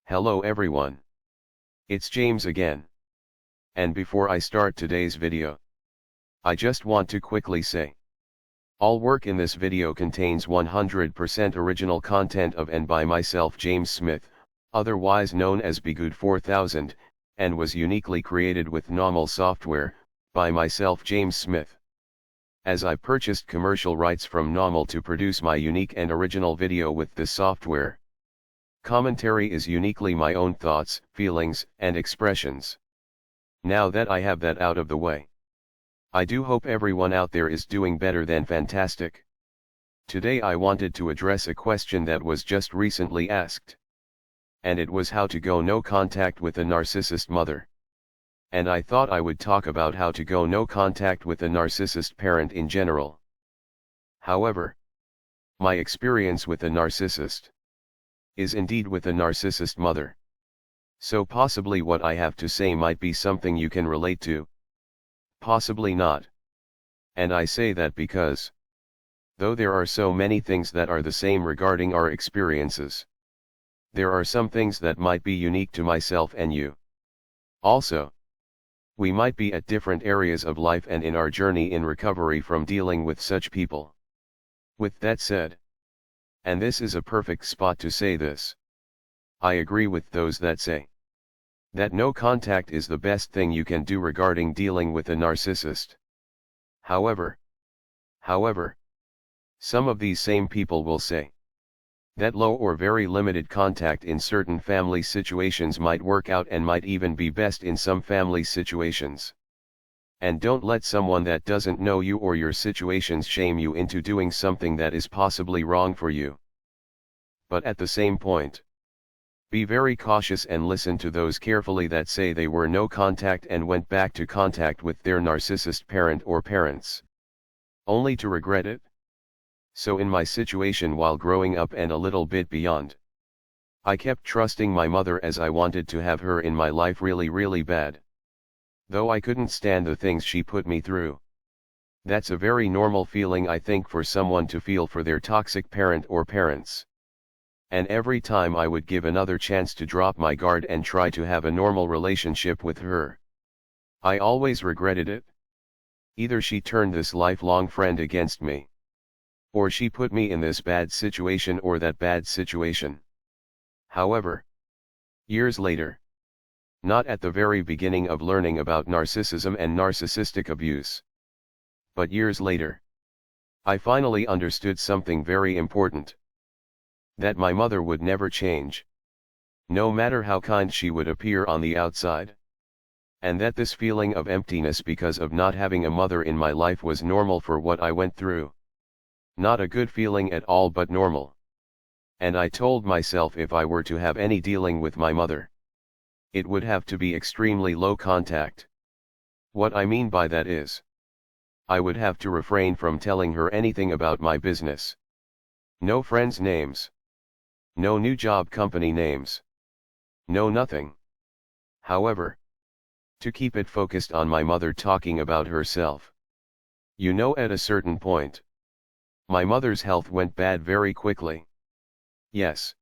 Hello everyone. It's James again. And before I start today's video, I just want to quickly say, all work in this video contains 100% original content of and by myself James Smith, otherwise known as Bgood 4000, and was uniquely created with NAWMAL software, by myself James Smith. As I purchased commercial rights from NAWMAL to produce my unique and original video with this software. Commentary is uniquely my own thoughts, feelings, and expressions. Now that I have that out of the way, I do hope everyone out there is doing better than fantastic. Today I wanted to address a question that was just recently asked. And it was how to go no contact with a narcissist mother. And I thought I would talk about how to go no contact with a narcissist parent in general. However, my experience with a narcissist is indeed with a narcissist mother. So possibly what I have to say might be something you can relate to. Possibly not. And I say that because, though there are so many things that are the same regarding our experiences, there are some things that might be unique to myself and you. Also, we might be at different areas of life and in our journey in recovery from dealing with such people. With that said, and this is a perfect spot to say this, I agree with those that say that no contact is the best thing you can do regarding dealing with a narcissist. However, some of these same people will say that low or very limited contact in certain family situations might work out and might even be best in some family situations. And don't let someone that doesn't know you or your situations shame you into doing something that is possibly wrong for you. But at the same point, be very cautious and listen to those carefully that say they were no contact and went back to contact with their narcissist parent or parents, only to regret it. So in my situation while growing up and a little bit beyond, I kept trusting my mother as I wanted to have her in my life really bad. Though I couldn't stand the things she put me through. That's a very normal feeling I think for someone to feel for their toxic parent or parents. And every time I would give another chance to drop my guard and try to have a normal relationship with her, I always regretted it. Either she turned this lifelong friend against me, or she put me in this bad situation or that bad situation. However, years later, not at the very beginning of learning about narcissism and narcissistic abuse, but years later, I finally understood something very important. That my mother would never change. No matter how kind she would appear on the outside. And that this feeling of emptiness because of not having a mother in my life was normal for what I went through. Not a good feeling at all but normal. And I told myself if I were to have any dealing with my mother, it would have to be extremely low contact. What I mean by that is, I would have to refrain from telling her anything about my business. No friends' names. No new job company names. No nothing. However, to keep it focused on my mother talking about herself. You know, at a certain point, my mother's health went bad very quickly. Yes.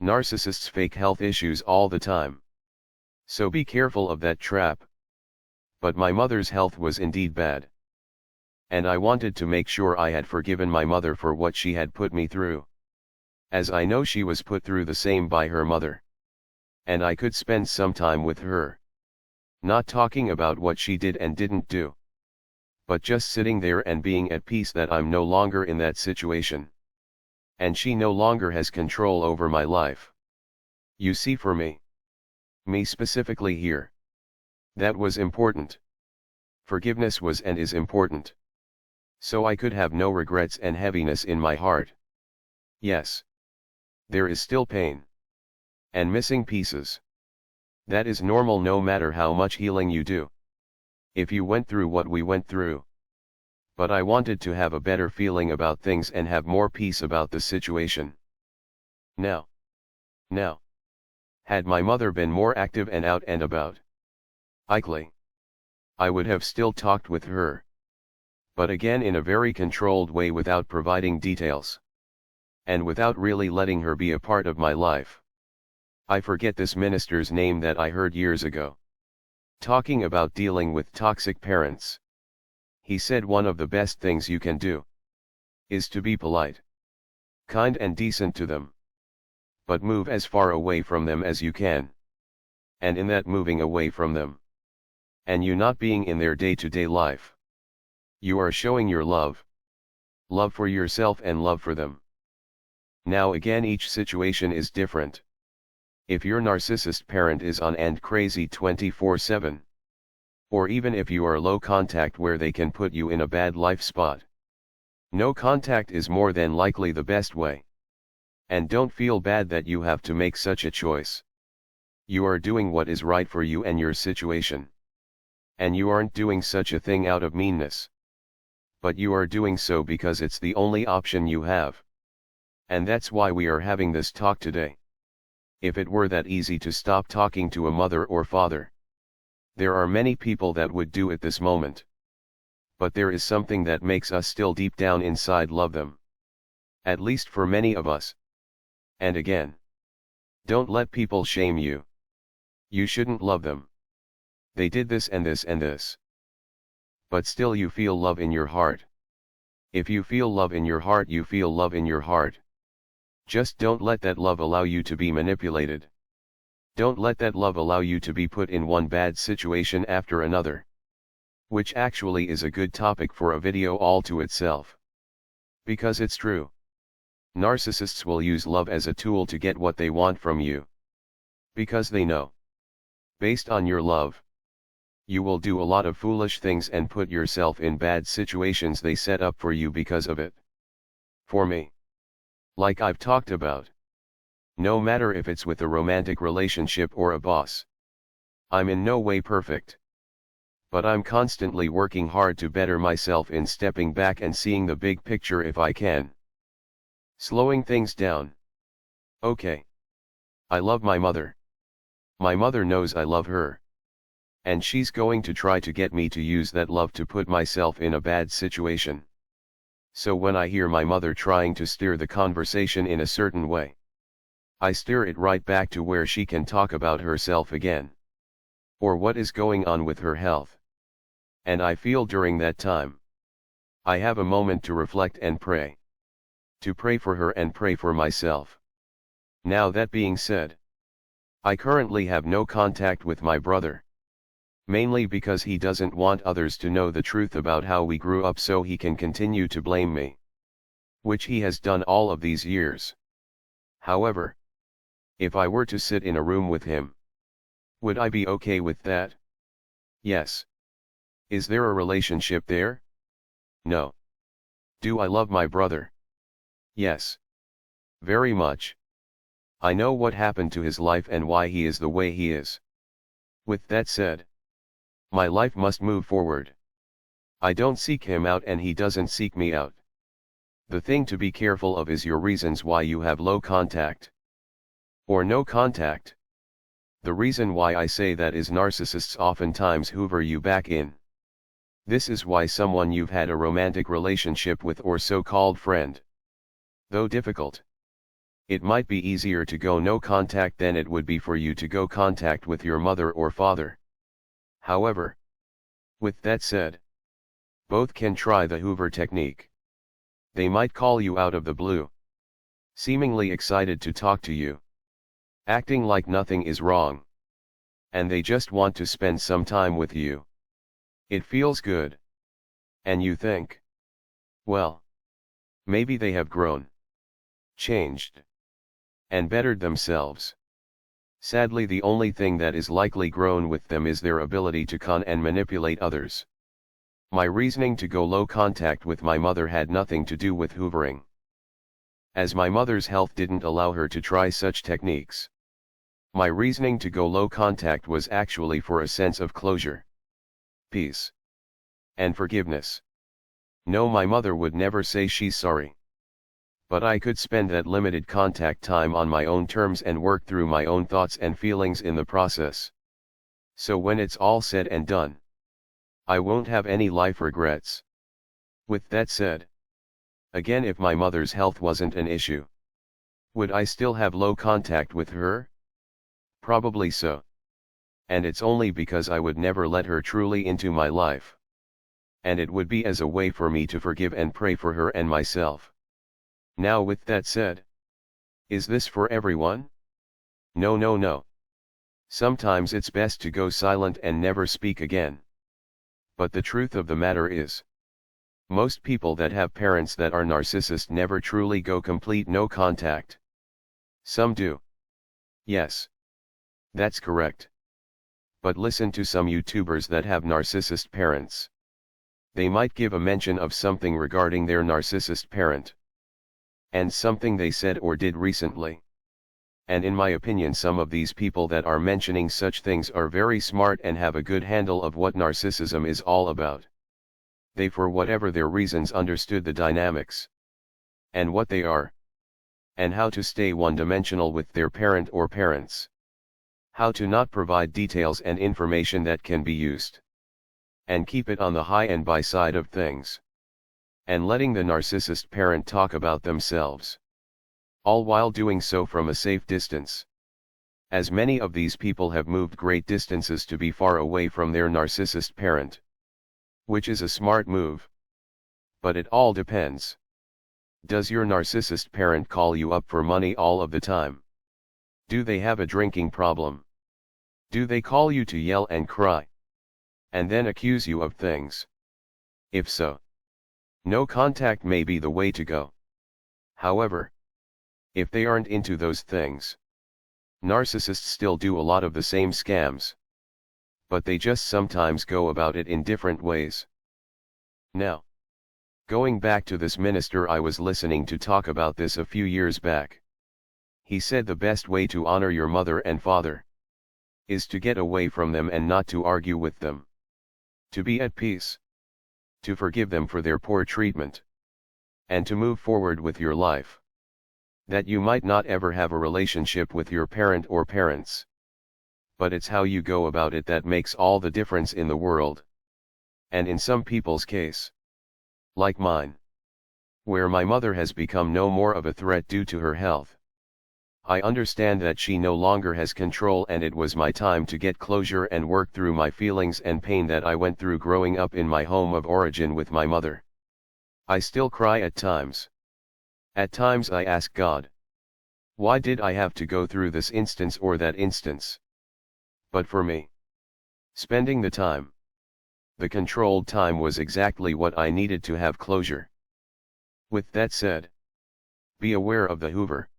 Narcissists fake health issues all the time. So be careful of that trap. But my mother's health was indeed bad. And I wanted to make sure I had forgiven my mother for what she had put me through. As I know she was put through the same by her mother. And I could spend some time with her. Not talking about what she did and didn't do. But just sitting there and being at peace that I'm no longer in that situation. And she no longer has control over my life. You see, for me specifically here, that was important. Forgiveness was and is important. So I could have no regrets and heaviness in my heart. Yes. There is still pain. And missing pieces. That is normal no matter how much healing you do. If you went through what we went through. But I wanted to have a better feeling about things and have more peace about the situation. Now. Had my mother been more active and out and about, likely, I would have still talked with her. But again in a very controlled way without providing details. And without really letting her be a part of my life. I forget this minister's name that I heard years ago, talking about dealing with toxic parents. He said one of the best things you can do is to be polite, kind and decent to them, but move as far away from them as you can. And in that moving away from them, and you not being in their day-to-day life, you are showing your love for yourself and love for them. Now again, each situation is different. If your narcissist parent is on and crazy 24/7, or even if you are low contact where they can put you in a bad life spot, no contact is more than likely the best way. And don't feel bad that you have to make such a choice. You are doing what is right for you and your situation. And you aren't doing such a thing out of meanness. But you are doing so because it's the only option you have. And that's why we are having this talk today. If it were that easy to stop talking to a mother or father, there are many people that would do it this moment. But there is something that makes us still deep down inside love them. At least for many of us. And again, don't let people shame you. You shouldn't love them. They did this and this and this. But still you feel love in your heart. If you feel love in your heart, you feel love in your heart. Just don't let that love allow you to be manipulated. Don't let that love allow you to be put in one bad situation after another. Which actually is a good topic for a video all to itself. Because it's true. Narcissists will use love as a tool to get what they want from you. Because they know, based on your love, you will do a lot of foolish things and put yourself in bad situations they set up for you because of it. For me, like I've talked about, no matter if it's with a romantic relationship or a boss, I'm in no way perfect. But I'm constantly working hard to better myself in stepping back and seeing the big picture if I can. Slowing things down. Okay. I love my mother. My mother knows I love her. And she's going to try to get me to use that love to put myself in a bad situation. So when I hear my mother trying to steer the conversation in a certain way, I steer it right back to where she can talk about herself again. Or what is going on with her health. And I feel during that time, I have a moment to reflect and pray. To pray for her and pray for myself. Now that being said, I currently have no contact with my brother. Mainly because he doesn't want others to know the truth about how we grew up so he can continue to blame me. Which he has done all of these years. However, if I were to sit in a room with him, would I be okay with that? Yes. Is there a relationship there? No. Do I love my brother? Yes. Very much. I know what happened to his life and why he is the way he is. With that said, my life must move forward. I don't seek him out and he doesn't seek me out. The thing to be careful of is your reasons why you have low contact. Or no contact. The reason why I say that is narcissists oftentimes hoover you back in. This is why someone you've had a romantic relationship with or so-called friend, though difficult, it might be easier to go no contact than it would be for you to go contact with your mother or father. However, with that said, both can try the Hoover technique. They might call you out of the blue, seemingly excited to talk to you, acting like nothing is wrong, and they just want to spend some time with you. It feels good. And you think, well, maybe they have grown, changed, and bettered themselves. Sadly, the only thing that is likely grown with them is their ability to con and manipulate others. My reasoning to go low contact with my mother had nothing to do with hoovering, as my mother's health didn't allow her to try such techniques. My reasoning to go low contact was actually for a sense of closure, peace, and forgiveness. No, my mother would never say she's sorry. But I could spend that limited contact time on my own terms and work through my own thoughts and feelings in the process. So when it's all said and done, I won't have any life regrets. With that said, again, if my mother's health wasn't an issue, would I still have low contact with her? Probably so. And it's only because I would never let her truly into my life. And it would be as a way for me to forgive and pray for her and myself. Now with that said, is this for everyone? No, no, no. Sometimes it's best to go silent and never speak again. But the truth of the matter is, most people that have parents that are narcissist never truly go complete no contact. Some do. Yes. That's correct. But listen to some YouTubers that have narcissist parents. They might give a mention of something regarding their narcissist parent. And something they said or did recently. And in my opinion, some of these people that are mentioning such things are very smart and have a good handle of what narcissism is all about. They, for whatever their reasons, understood the dynamics. And what they are. And how to stay one-dimensional with their parent or parents. How to not provide details and information that can be used. And keep it on the high and by side of things. And letting the narcissist parent talk about themselves. All while doing so from a safe distance. As many of these people have moved great distances to be far away from their narcissist parent. Which is a smart move. But it all depends. Does your narcissist parent call you up for money all of the time? Do they have a drinking problem? Do they call you to yell and cry? And then accuse you of things? If so, no contact may be the way to go. However, if they aren't into those things, narcissists still do a lot of the same scams. But they just sometimes go about it in different ways. Now, going back to this minister I was listening to talk about this a few years back. He said the best way to honor your mother and father is to get away from them and not to argue with them. To be at peace. To forgive them for their poor treatment. And to move forward with your life. That you might not ever have a relationship with your parent or parents. But it's how you go about it that makes all the difference in the world. And in some people's case, like mine, where my mother has become no more of a threat due to her health. I understand that she no longer has control, and it was my time to get closure and work through my feelings and pain that I went through growing up in my home of origin with my mother. I still cry at times. At times I ask God, why did I have to go through this instance or that instance? But for me, spending the time, the controlled time, was exactly what I needed to have closure. With that said, be aware of the Hoover.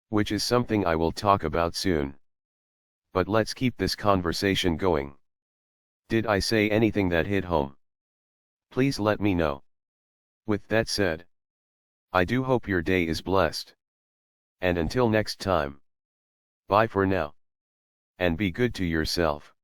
Which is something I will talk about soon. But let's keep this conversation going. Did I say anything that hit home? Please let me know. With that said, I do hope your day is blessed. And until next time, bye for now. And be good to yourself.